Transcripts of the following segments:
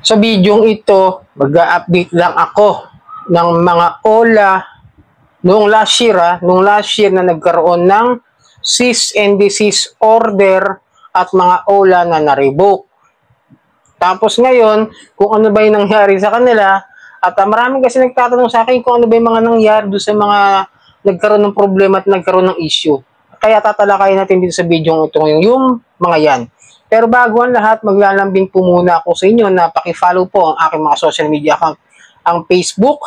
Sa bidyong ito, mag-update lang ako ng mga OLA noong last year na nagkaroon ng cease and desist order at mga OLA na na-revoke. Tapos ngayon, kung ano ba yung nangyari sa kanila, at maraming kasi nagtatanong sa akin kung ano ba yung mga nangyari doon sa mga nagkaroon ng problema at nagkaroon ng issue. Kaya tatalakayin natin dito sa bidyong ito yung mga yan. Pero bago ang lahat, maglalambing po muna ako sa inyo na paki-follow po ang aking mga social media account. Ang Facebook,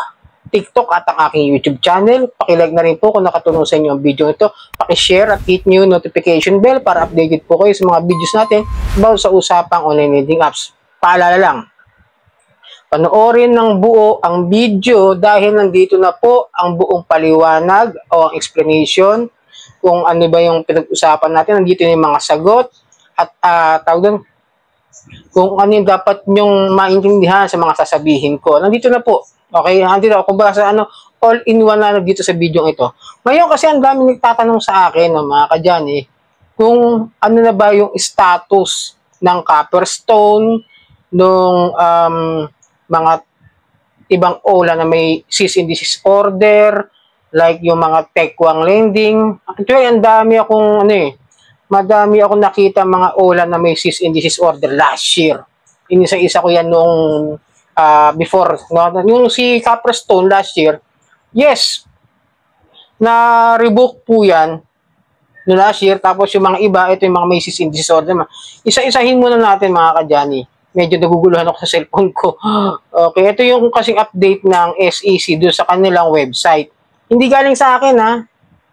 TikTok at ang aking YouTube channel. Paki-like na rin po kung nakatulong sa inyo ang video ito. Paki-share at hit nyo yung notification bell para updated po kayo sa mga videos natin about sa usapang online lending apps. Paalala lang, panoorin ng buo ang video dahil nandito na po ang buong paliwanag o ang explanation kung ano ba yung pinag-usapan natin. Nandito na yung mga sagot at tawag doon, kung ano yung dapat nyong maintindihan sa mga sasabihin ko. Nandito na po. Okay? Nandito ako. Kumbaga sa all-in-one na dito sa video ito. Ngayon kasi ang dami nagtatanong sa akin, mga kadyani, kung ano na ba yung status ng Copperstone, nung mga ibang OLA na may cease and desist order, like yung mga Techwang lending. Actually, ang dami akong madami akong nakita mga OLA na may cease and desist order last year. Inisa-isa ko yan nung before, no? Yung si Copperstone last year, yes, na-revoke po yan no last year. Tapos yung mga iba, ito yung mga may cease and desist order. Isa-isahin muna natin mga kadyani. Medyo naguguluhan ako sa cellphone ko. Okay, ito yung kasing update ng SEC doon sa kanilang website. Hindi galing sa akin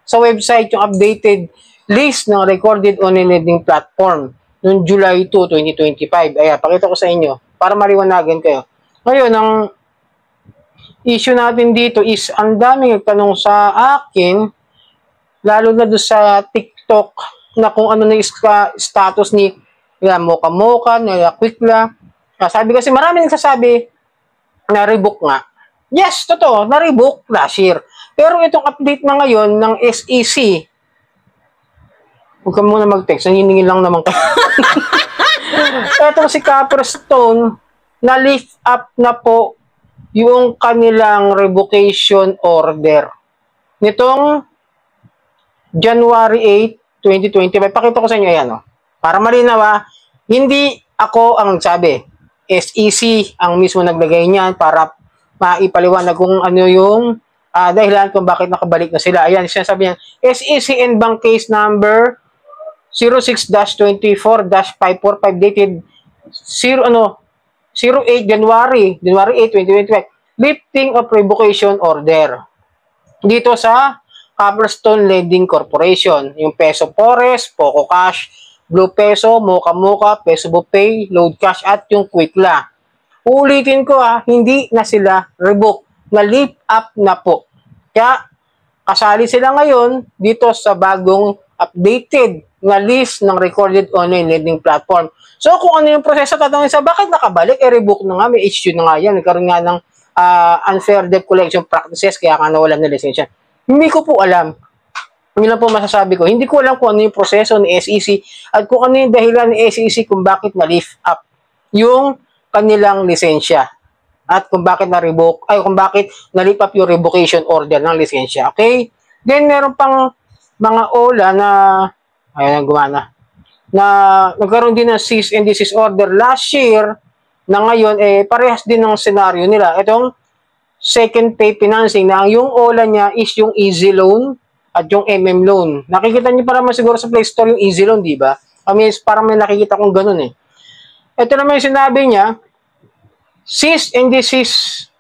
sa website yung updated list ng recorded online lending platform noong July 2, 2025. Ayan, pakita ko sa inyo para maliwanagan kayo. Ngayon, ang issue natin dito is ang daming nagtanong sa akin, lalo na doon sa TikTok, na kung ano na status ni Mocha, nila Quickla. Sabi kasi marami nagsasabi na revoke nga. Yes, totoo, na-revoke last year. Pero itong update na ngayon ng SEC, huwag ka muna mag-text, naniningin lang naman kayo. Itong si Copperstone, na-lift up na po yung kanilang revocation order. Nitong January 8, 2025, pakita ko sa inyo yan, para malinaw, hindi ako ang nagsabi. SEC ang mismo naglagay niyan para maipaliwanag kung ano yung dahilan kung bakit nakabalik na sila. Ayan, sinasabi niya, SEC and bank case number 06-24-545 dated 08 January 8, 2025. Lifting of revocation order. Dito sa Copperstone Lending Corporation. Yung Peso Forest, Poco Cash, Blue Peso, Mocha, Peso Pay, Load Cash at yung Quickla. Uulitin ko hindi na sila revoke, na lift up na po. Kaya kasali sila ngayon dito sa bagong updated na list ng recorded online lending platform. So kung ano yung proseso, tatanungin sa bakit nakabalik, revoke na nga, may issue na nga yan, nagkaroon nga ng unfair debt collection practices, kaya nga nawalan na lisensya. Hindi ko po alam. Yun lang po masasabi ko. Hindi ko alam kung ano yung proseso ni SEC at kung ano yung dahilan ni SEC kung bakit na-lift up yung kanilang lisensya at kung bakit na-revoke, kung bakit na-lift up yung revocation order ng lisensya. Okay? Then, meron pang mga OLA na, ayun, gumana, na nagkaroon din ng cease and desist order last year na ngayon, parehas din ng senaryo nila. Itong second pay financing na yung OLA niya is yung easy loan at yung loan. Nakikita niyo para siguro sa Play Store yung easy loan, di ba? Parang may nakikita kong ganun Ito naman yung sinabi niya, cease and desist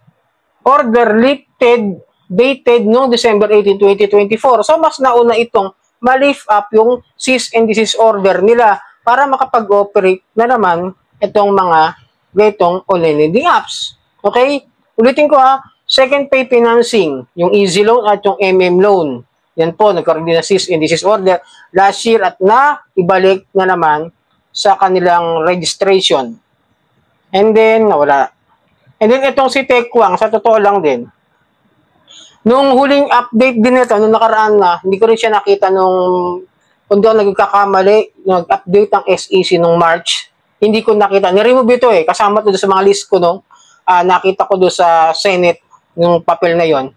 order lifted, dated noong December 18, 2024. So, mas nauna itong ma-lift up yung cease and desist order nila para makapag-operate na naman itong mga ganitong online lending apps. Okay? Ulitin ko second pay financing, yung easy loan at yung loan. Yan po, nagkaroon din na cease and desist order last year at ibalik na naman sa kanilang registration. And then, nawala. And then, itong si Techwang, sa totoo lang din, nung huling update din ito, nung nakaraan na, hindi ko rin siya nakita nung, kung doon nagkakamali, nag-update ang SEC nung March, hindi ko nakita. Ni-remove ito kasama to sa mga list ko nung nakita ko doon sa Senate, yung papel na yon,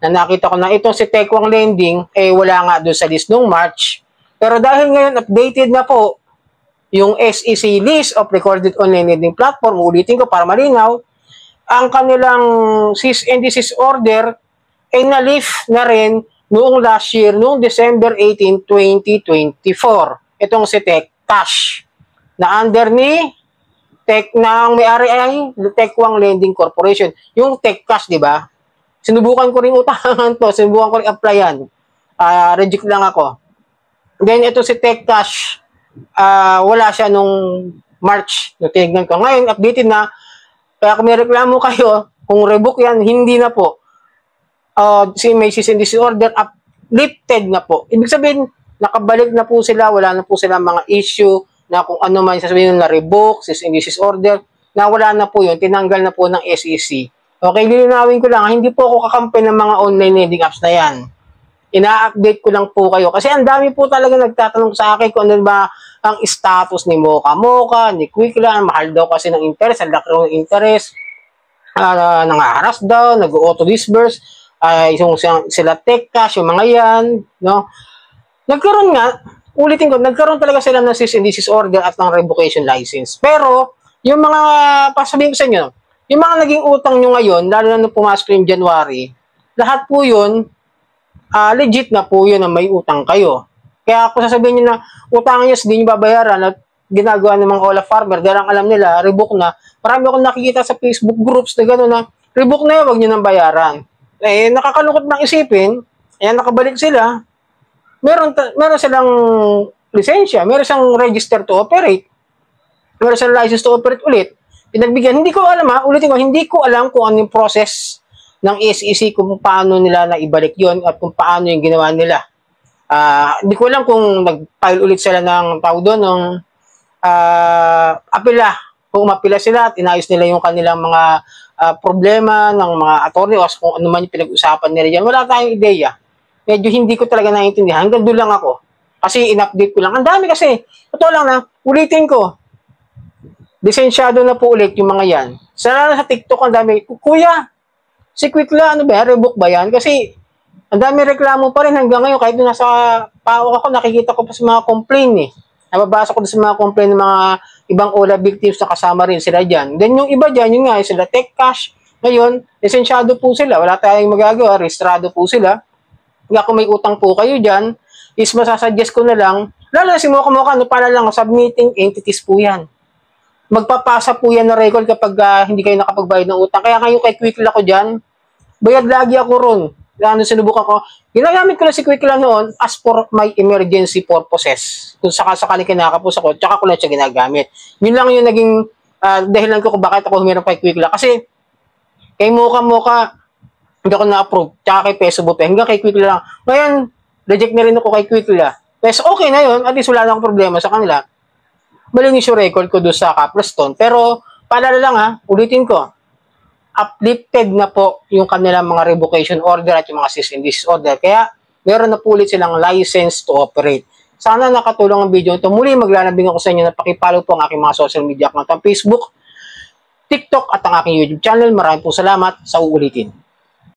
na nakita ko na itong si Tekwang Lending, wala nga doon sa list nung March. Pero dahil ngayon updated na po yung SEC List of Recorded Online Lending Platform, ulitin ko para malinaw, ang kanilang cease and desist order ay na-lift na rin noong last year, noong December 18, 2024. Itong si Tech Cash na under ni ng may-ari ay Tekwang Lending Corporation. Yung Tech Cash, di ba? Sinubukan ko rin utangan to, sinubukan ko rin applyan. Reject lang ako. Then ito si Tech Cash, wala siya nung March. Tinignan ko. Ngayon, updated na. Kaya kung may reklamo kayo, kung rebook yan, hindi na po. May cease and desist order, lifted na po. Ibig sabihin, nakabalik na po sila, wala na po sila mga issue na kung ano man sasabihin na revoke, cease and desist order, na wala na po yun, tinanggal na po ng SEC. Okay, lilinawin ko lang, hindi po ako kakampi ng mga online lending apps na yan. Ina-update ko lang po kayo. Kasi ang dami po talaga nagtatanong sa akin kung ano ba ang status ni Mocha Mocha, ni Quickla, mahal daw kasi ng interest, ang laki ng interest, nangaharas daw, nag-auto-disburse, yung sila Tech Cash, yung mga yan, no? Nagkaroon nga, ulitin ko, nagkaroon talaga sila ng cease and desist order at ng revocation license. Pero, yung mga, pasabihin ko sa inyo, yung mga naging utang nyo ngayon, lalo na nung pumasok yung January, lahat po yun, legit na po yun na may utang kayo. Kaya kung sasabihin nyo na utangan nyo, hindi nyo babayaran at ginagawa ng mga Ola Farmer, dahil ang alam nila, rebook na. Marami akong nakikita sa Facebook groups na gano'n na, rebook na yun, huwag nyo nang bayaran. Nakakalungkot ng isipin, nakabalik sila, meron silang lisensya, meron silang register to operate, meron silang license to operate ulit. Pinagbigyan, hindi ko alam ulitin ko, hindi ko alam kung ano yung process ng SEC kung paano nila na ibalik yon at kung paano yung ginawa nila. Hindi ko alam kung nag-file ulit sila ng tawag doon, ng apela. Kung umapila sila at inayos nila yung kanilang mga problema ng mga attorney o kung ano man yung pinag-usapan nila dyan. Wala tayong ideya. Medyo hindi ko talaga naiintindihan. Hanggang doon lang ako. Kasi in-update ko lang. Ang dami kasi. Totoo lang na, ulitin ko. Lisensyado na po ulit yung mga yan. Sana sa TikTok ang dami. Kuya, si Quickla, ano ba, rebook ba yan? Kasi, ang dami reklamo pa rin hanggang ngayon. Kahit nasa pawak ako, nakikita ko pa sa mga complaint Nababasa ko sa mga complaint ng mga ibang OLA victims na kasama rin sila dyan. Then yung iba dyan, yung nga, sila Tech Cash. Ngayon, lisensyado po sila. Wala tayong magagawa. Registrado po sila. Kaya kung may utang po kayo dyan, is masasuggest ko na lang, lalo na si Mocha Mocha, para lang, submitting entities po yan. Magpapasa po yan na record kapag hindi kayo nakapagbayad ng utang. Kaya kayo kay Quickla ko dyan, bayad lagi ako ron. Lalo sinubukan ko. Ginagamit ko na si Quickla noon as for my emergency purposes. Kung sakasakali kinakapos ako, tsaka ko lang siya ginagamit. Yun lang yung naging dahilan ko kung bakit ako humirap kay Quickla. Kasi kay Mocha Mocha, hindi ako na-approve. Tsaka kay Peso Bupe. Hanggang kay Quickla lang. Ngayon, reject na rin ako kay Quickla. Peso, okay na yun. At least wala na akong problema sa kanila. Malinis yung record ko doon sa Capstone. Pero, paalala lang ulitin ko, uplifted na po yung kanilang mga revocation order at yung mga cease and desist order. Kaya, meron na po ulit silang license to operate. Sana nakatulong ang video ito. Muli, maglalambing ako sa inyo na pakipollow po ang aking mga social media account ng Facebook, TikTok at ang aking YouTube channel. Maraming po salamat sa uulitin.